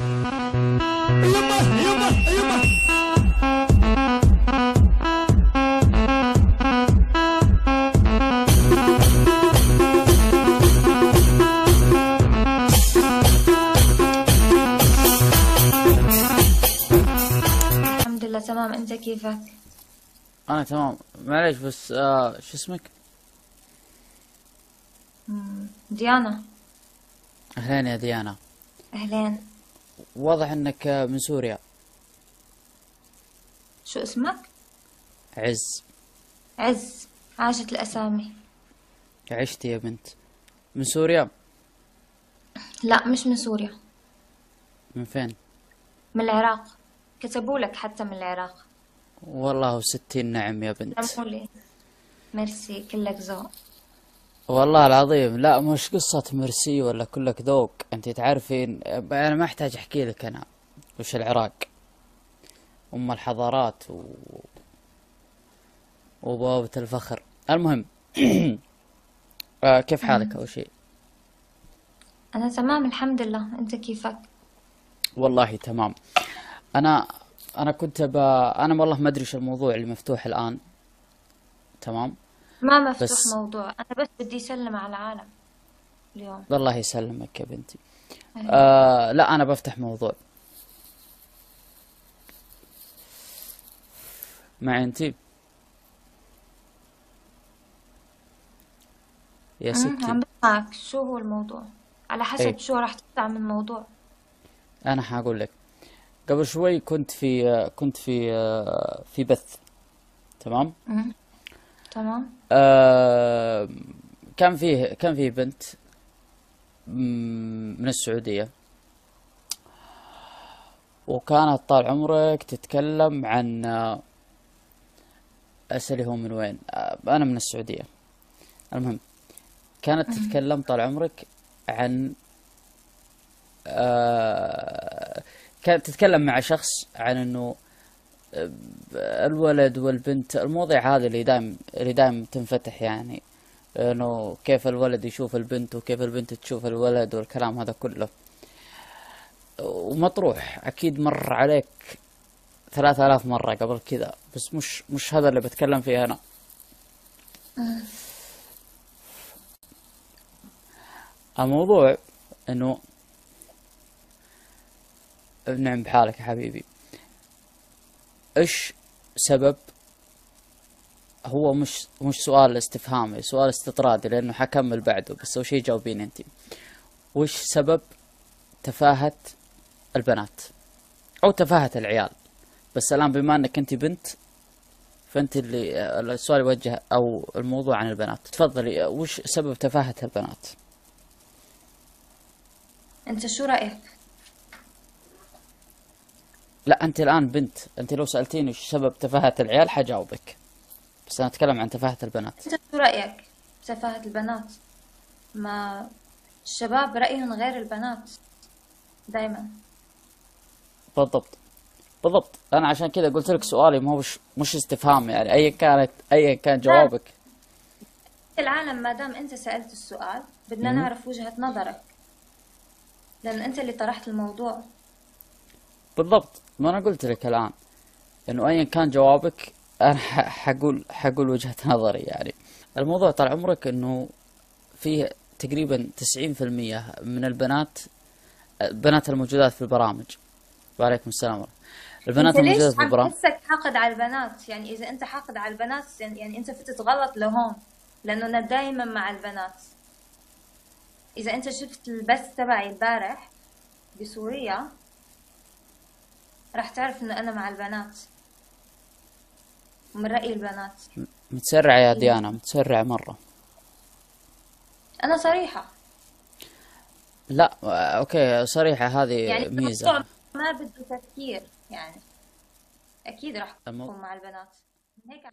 يمه يمه يمه. الحمد لله تمام، انت كيفك؟ انا تمام. معليش بس شو اسمك؟ ديانا. اهلين يا ديانا. اهلين. واضح انك من سوريا. شو اسمك؟ عز. عز. عاشت الاسامي. عشتي يا بنت. من سوريا؟ لا مش من سوريا. من فين؟ من العراق. كتبوا لك حتى من العراق. والله 60 نعم يا بنت. سلموا لي. ميرسي، كلك ذوق. والله العظيم لا مش قصة ميرسي ولا كلك ذوق، انت تعرفين انا ما احتاج احكي لك انا وش العراق ام الحضارات وبوابة الفخر. المهم كيف حالك اول شيء؟ انا تمام الحمد لله، انت كيفك؟ والله تمام. انا انا كنت انا والله ما ادري ايش الموضوع اللي مفتوح الان. تمام. ما مفتوح بس موضوع، انا بس بدي اسلم على العالم اليوم. الله يسلمك يا بنتي. أهلا. لا انا بفتح موضوع معي انتي يا ستي. عم بسمعك، شو هو الموضوع؟ على اي حسب شو راح تطلع من الموضوع. انا حقول لك. قبل شوي كنت في بث. تمام. أمم، تمام. آه كان فيه بنت من السعودية، وكانت طال عمرك تتكلم عن اسألي هو من وين. انا من السعودية. المهم كانت تتكلم طال عمرك عن كانت تتكلم مع شخص عن انه الولد والبنت، المواضيع هذه اللي دايم تنفتح يعني، انه كيف الولد يشوف البنت وكيف البنت تشوف الولد والكلام هذا كله. ومطروح اكيد مر عليك 3000 مرة قبل كذا، بس مش هذا اللي بتكلم فيه انا. الموضوع انه نعم بحالك يا حبيبي. ايش سبب، هو مش سؤال استفهامي، سؤال استطرادي لانه حكمل بعده، بس اول شيء جاوبين انت. وش سبب تفاهة البنات او تفاهة العيال؟ بس الان بما انك انت بنت، فانت اللي السؤال يوجه او الموضوع عن البنات. تفضلي، وش سبب تفاهة البنات؟ انت شو رأيك؟ لا انت الان بنت، انت لو سألتيني وش سبب تفاهة العيال حجاوبك، بس انا اتكلم عن تفاهة البنات. انت شو رأيك بتفاهة البنات؟ ما الشباب رأيهم غير البنات دايما. بالضبط. بالضبط، انا عشان كذا قلت لك سؤالي ما هو مش استفهام يعني، ايا كان لا، جوابك. العالم ما دام انت سألت السؤال بدنا مم. نعرف وجهة نظرك، لأن انت اللي طرحت الموضوع. بالضبط، ما انا قلت لك الان انه ايا كان جوابك انا حقول وجهة نظري يعني. الموضوع طال عمرك انه فيه تقريبا 90% من البنات الموجودات في البرامج. وعليكم السلام ورحمة. انت البنات ليش الموجودات في عم البرامج. تحسك حاقد على البنات؟ يعني اذا انت حاقد على البنات يعني انت فتت غلط لهون، لانه انا دايما مع البنات. اذا انت شفت البث تبعي البارح بسوريا راح تعرف انه انا مع البنات ومن رأي البنات. متسرعة يا ديانا، متسرعة مرة. انا صريحة. لا اوكي، صريحة يعني هذه الموضوع ميزة. ما بده تفكير يعني، اكيد راح المو... تكون مع البنات. هيك